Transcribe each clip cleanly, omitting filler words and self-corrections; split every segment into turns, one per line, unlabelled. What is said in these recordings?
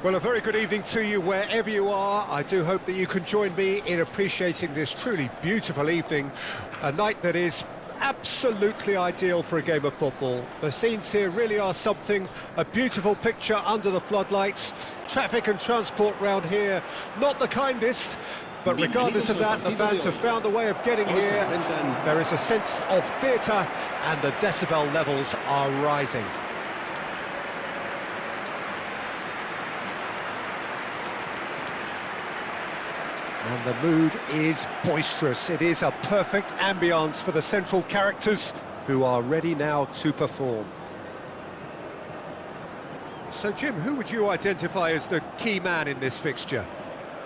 Well, a very good evening to you wherever you are. I do hope that you can join me in appreciating this truly beautiful evening, a night that is absolutely ideal for a game of football. The scenes here really are something, a beautiful picture under the floodlights. Traffic and transport round here, not the kindest, but regardless of that, the fans have found a way of getting here. There is a sense of theatre and the decibel levels are rising. And the mood is boisterous. It is a perfect ambience for the central characters who are ready now to perform. So, Jim, who would you identify as the key man in this fixture?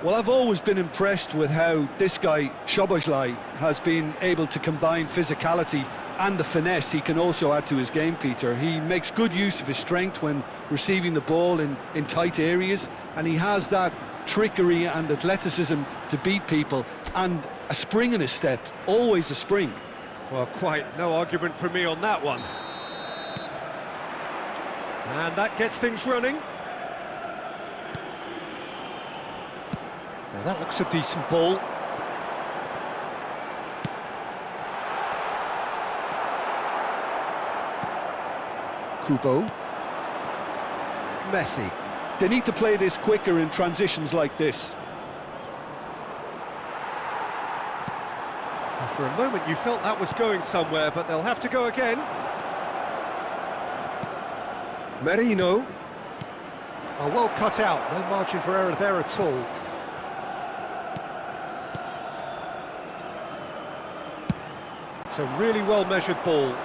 Well, I've always been impressed with how this guy, Szoboszlai, has been able to combine physicality and the finesse he can also add to his game, Peter. He makes good use of his strength when receiving the ball in tight areas, and he has that trickery and athleticism to beat people, and a spring in his step, always a spring.
Well, quite no argument from me on that one. And that gets things running. Now that looks a decent ball. Kubo. Messi.
They need to play this quicker in transitions like this.
Well, for a moment you felt that was going somewhere, but they'll have to go again. Merino. Oh, well cut out, no margin for error there at all. It's a really well-measured ball.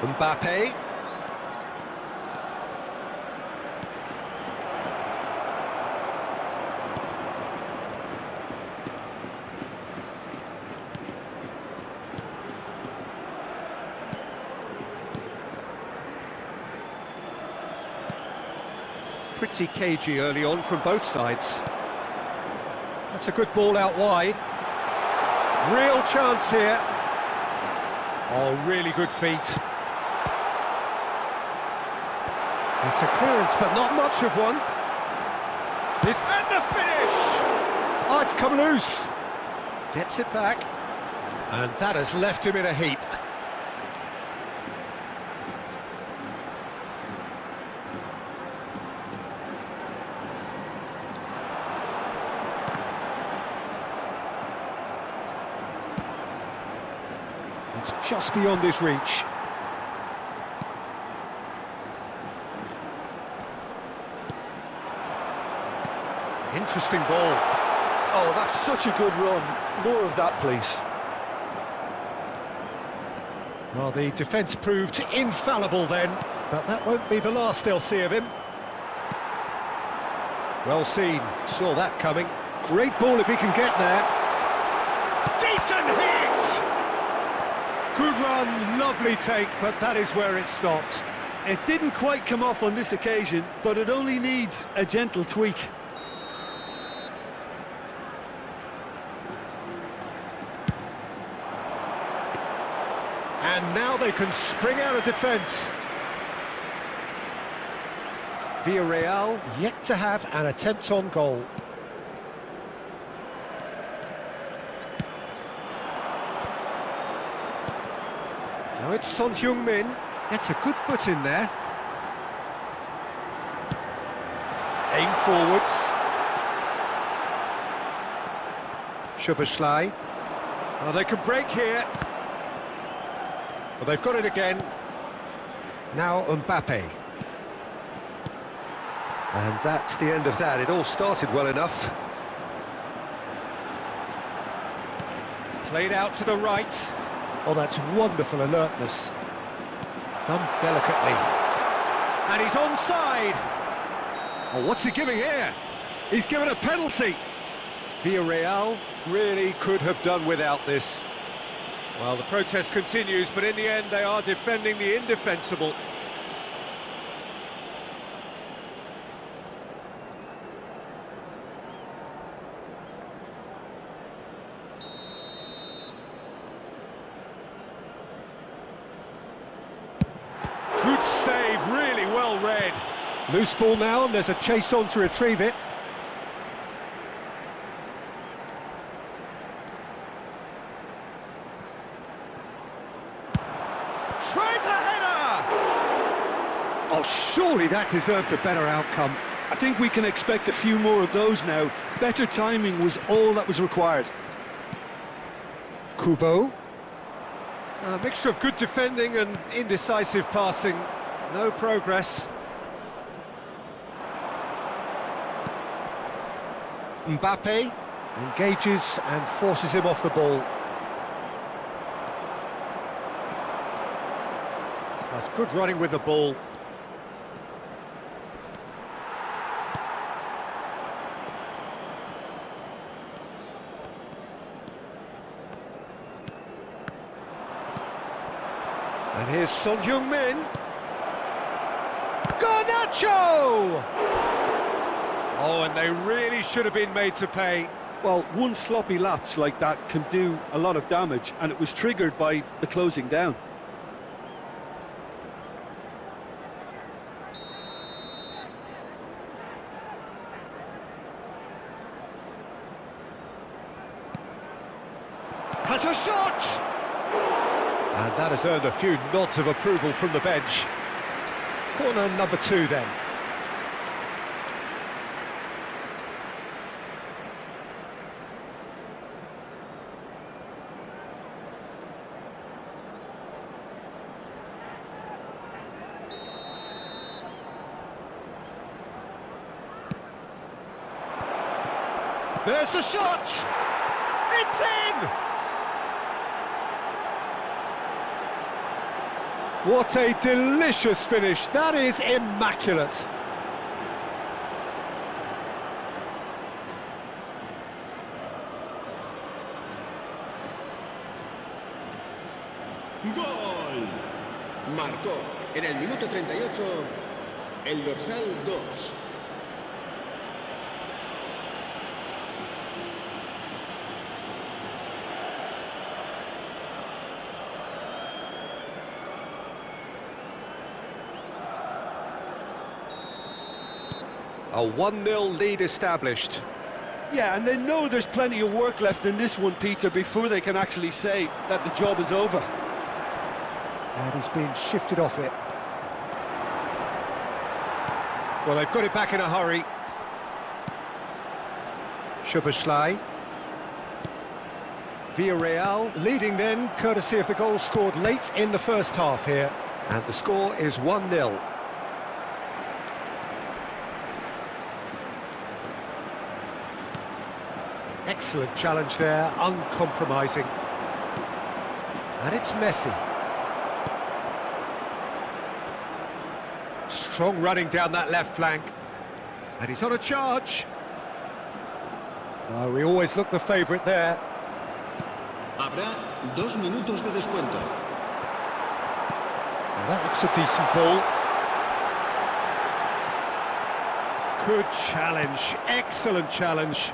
Mbappe. Pretty cagey early on from both sides. That's a good ball out wide. Real chance here. Oh, really good feet. It's a clearance, but not much of one. And the finish! Oh, it's come loose. Gets it back. And that has left him in a heap. It's just beyond his reach. Interesting ball.
Oh, that's such a good run. More of that, please.
Well, the defence proved infallible then, but that won't be the last they'll see of him. Well seen, saw that coming. Great ball if he can get there. Decent hit! Good run, lovely take, but that is where it stopped.
It didn't quite come off on this occasion, but it only needs a gentle tweak.
And now they can spring out of defence. Villarreal yet to have an attempt on goal. Now it's Son Heung-min. Gets a good foot in there. Aim forwards. Szoboszlai. Oh, they can break here. Well, they've got it again. Now Mbappe. And that's the end of that. It all started well enough. Played out to the right. Oh, that's wonderful alertness. Done delicately. And he's onside. Oh, what's he giving here? He's given a penalty. Villarreal really could have done without this. Well, the protest continues, but in the end they are defending the indefensible. well read. Loose ball now, and there's a chase on to retrieve it. Tries a header! Oh, surely that deserved a better outcome.
I think we can expect a few more of those now. Better timing was all that was required.
Kubo. A mixture of good defending and indecisive passing. No progress. Mbappe engages and forces him off the ball. That's good running with the ball. And here's Son Heung-min. Garnacho! Oh, and they really should have been made to pay.
Well, one sloppy lapse like that can do a lot of damage, and it was triggered by the closing down.
Has a shot! And that has earned a few nods of approval from the bench. Corner number 2 then. There's the shot! It's in! What a delicious finish. That is immaculate.
¡Gol! Marcó en el minuto 38 el dorsal 2.
A 1-0 lead established.
Yeah, and they know there's plenty of work left in this one, Peter, before they can actually say that the job is over.
And he's been shifted off it. Well, they've got it back in a hurry. Szoboszlai. Villarreal leading then, courtesy of the goal scored late in the first half here. And the score is 1-0. Excellent challenge there, uncompromising. And it's Messi. Strong running down that left flank. And he's on a charge. No, we always look the favourite there.
Habrá 2 minutos de descuento.
Now that looks a decent ball. Good challenge, excellent challenge.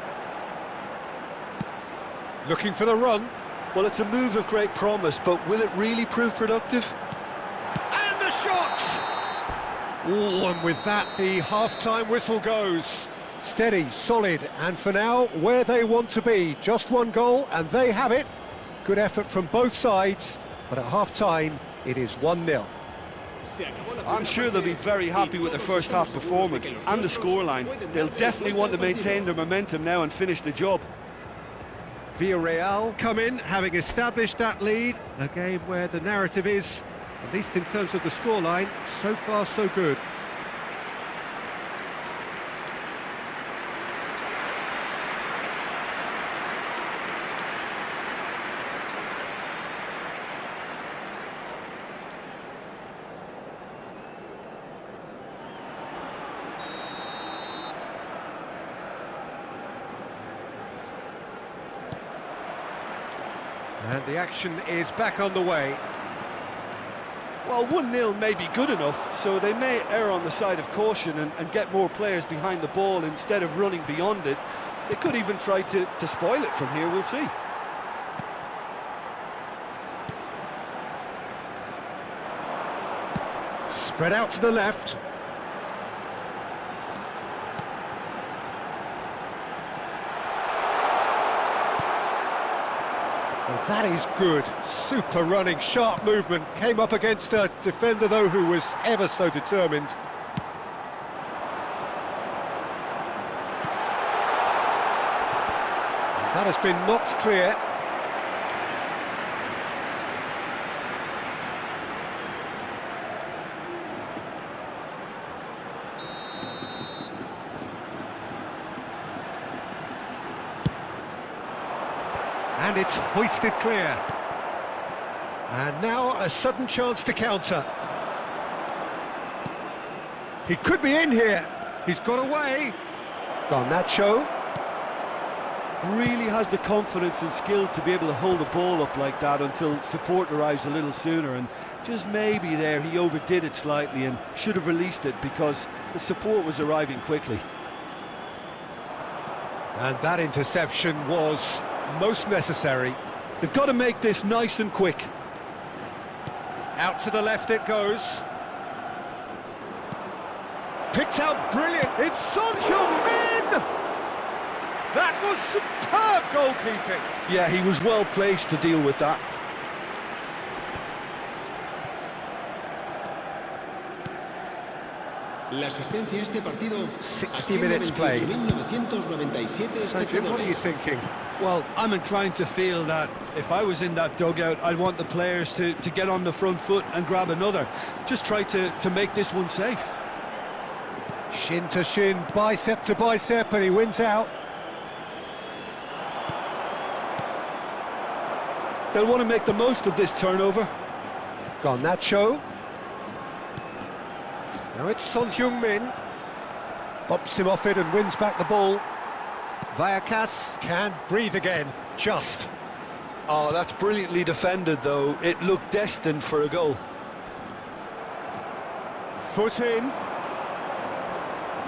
Looking for the run.
Well, it's a move of great promise, but will it really prove productive?
And the shot! Oh, and with that, the half-time whistle goes. Steady, solid, and for now, where they want to be. Just one goal, and they have it. Good effort from both sides, but at half-time, it is 1-0.
I'm sure they'll be very happy with their first half performance and the scoreline. They'll definitely want to maintain their momentum now and finish the job.
Villarreal come in, having established that lead. A game where the narrative is, at least in terms of the scoreline, so far so good. And the action is back on the way.
Well, 1-0 may be good enough, so they may err on the side of caution and get more players behind the ball instead of running beyond it. They could even try to spoil it from here, we'll see.
Spread out to the left. Well, that is good. Super running, sharp movement. Came up against a defender, though, who was ever so determined. That has been knocked clear. And it's hoisted clear. And now a sudden chance to counter. He could be in here. He's got away. Garnacho.
Really has the confidence and skill to be able to hold the ball up like that until support arrives a little sooner, and just maybe there he overdid it slightly and should have released it because the support was arriving quickly.
And that interception was most necessary.
They've got to make this nice and quick.
Out to the left it goes. Picked out brilliant. It's Son Heung-min! That was superb goalkeeping.
Yeah, he was well placed to deal with that.
La asistencia a este partido
60 minutes played.
1997
So Jim, what are you thinking?
Well, I'm inclined to feel that if I was in that dugout, I'd want the players to get on the front foot and grab another. Just try to make this one safe.
Shin to shin, bicep to bicep, and he wins out.
They'll want to make the most of this turnover.
Garnacho. Now it's Son Heung-min. Bops him off it and wins back the ball. Vallecas can breathe again, just.
Oh, that's brilliantly defended, though. It looked destined for a goal.
Foot in.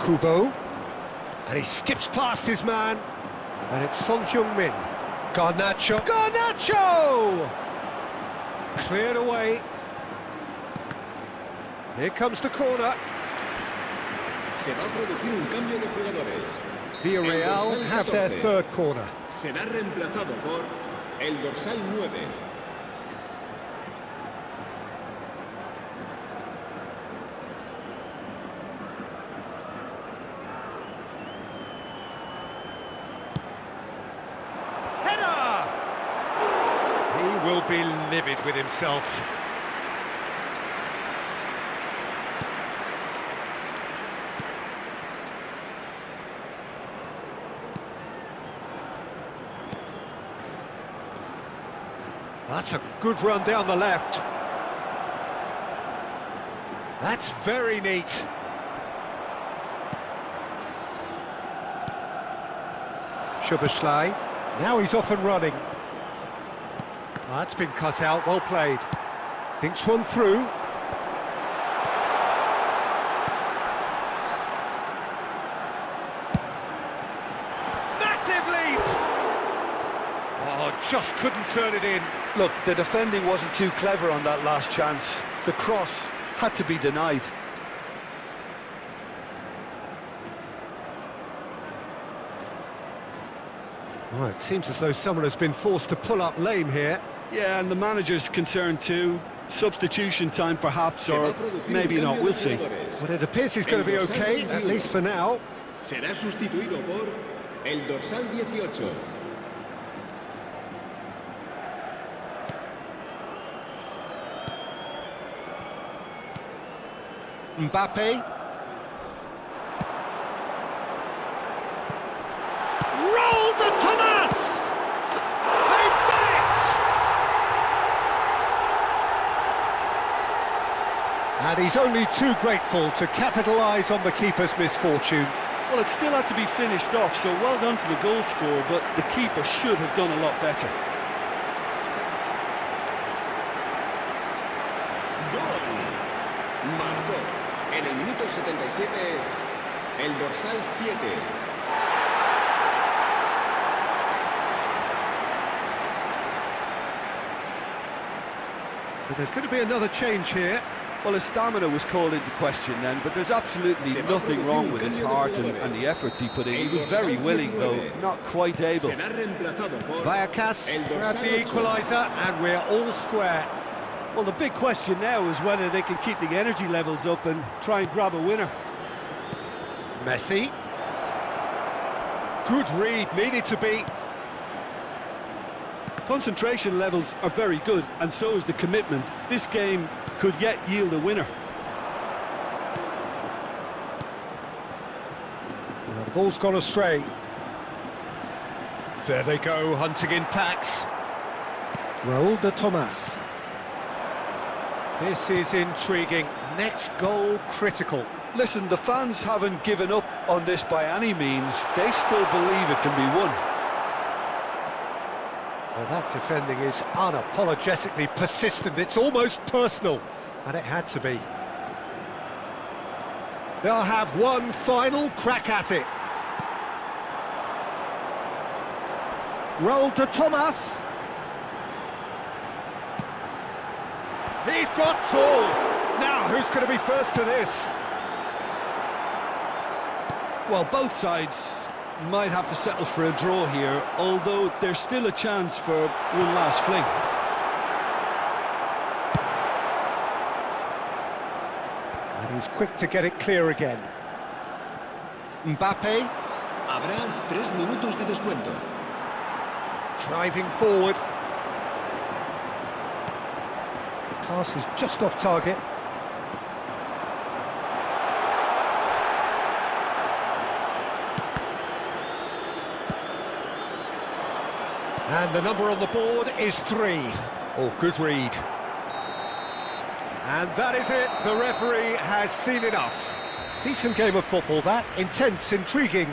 Kubo. And he skips past his man. And it's Son Heung-min. Garnacho. Garnacho! Cleared away. Here comes the corner.
Se va a producir un cambio de jugadores.
Villarreal have their third corner.
Será reemplazado por el dorsal 9.
Header! He will be livid with himself. That's a good run down the left. That's very neat. Szoboszlai. Now he's off and running. That's been cut out, well played. Thinks one through. Massive leap! Oh, just couldn't turn it in.
Look, the defending wasn't too clever on that last chance. The cross had to be denied.
Oh, it seems as though someone has been forced to pull up lame here.
Yeah, and the manager's concerned too. Substitution time perhaps, or maybe not, we'll see.
But it appears he's going to be okay, at least for now.
Será sustituido por el dorsal 18.
Mbappe. Rolled to Thomas! They've done it! And he's only too grateful to capitalise on the keeper's misfortune.
Well, it still had to be finished off, so well done to the goal scorer, but the keeper should have done a lot better.
Gol. Marcó en el minuto 77 el dorsal 7.
But there's going to be another change here.
Well, his stamina was called into question then, but there's absolutely nothing wrong with his heart and the efforts he put in. He was very willing, though not quite able.
Vallecas grabbed the equaliser, and we're all square.
Well, the big question now is whether they can keep the energy levels up and try and grab a winner.
Messi. Good read, needed to be.
Concentration levels are very good, and so is the commitment. This game could yet yield a winner.
Well, the ball's gone astray. There they go, hunting in packs. Raúl de Tomás. This is intriguing. Next goal critical.
Listen, the fans haven't given up on this by any means. They still believe it can be won.
Well, that defending is unapologetically persistent. It's almost personal, and it had to be. They'll have one final crack at it. Raúl de Tomás. He's got tall. Now, who's going to be first to this?
Well, both sides might have to settle for a draw here, although there's still a chance for one last fling.
And he's quick to get it clear again. Mbappe.
Habrá 3 minutos de descuento.
Driving forward. Pass is just off target. And the number on the board is 3. Oh, good read. And that is it. The referee has seen enough. Decent game of football, that. Intense, intriguing.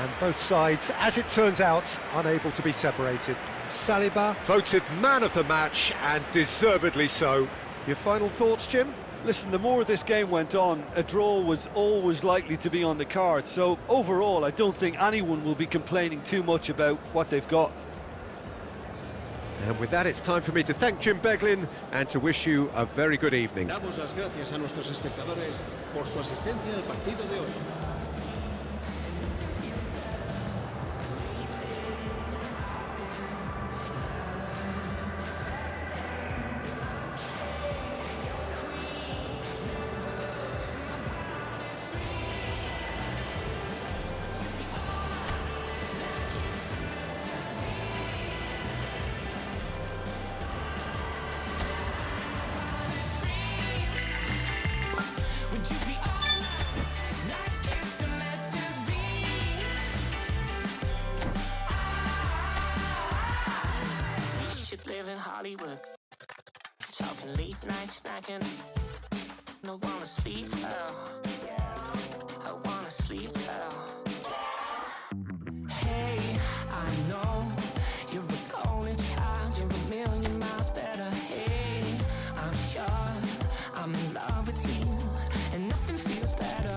And both sides, as it turns out, unable to be separated. Saliba voted man of the match, and deservedly so. Your final thoughts, Jim?
Listen, the more this game went on, a draw was always likely to be on the card. So overall, I don't think anyone will be complaining too much about what they've got.
And with that, it's time for me to thank Jim Beglin and to wish you a very good evening.
Damos las gracias a nuestros espectadores por su asistencia al partido de hoy.
Live in Hollywood, talking late night snacking. No wanna sleep well. I wanna sleep well. Hey, I know you're a golden child. You're a million miles better. Hey, I'm sure I'm in love with you, and nothing feels better.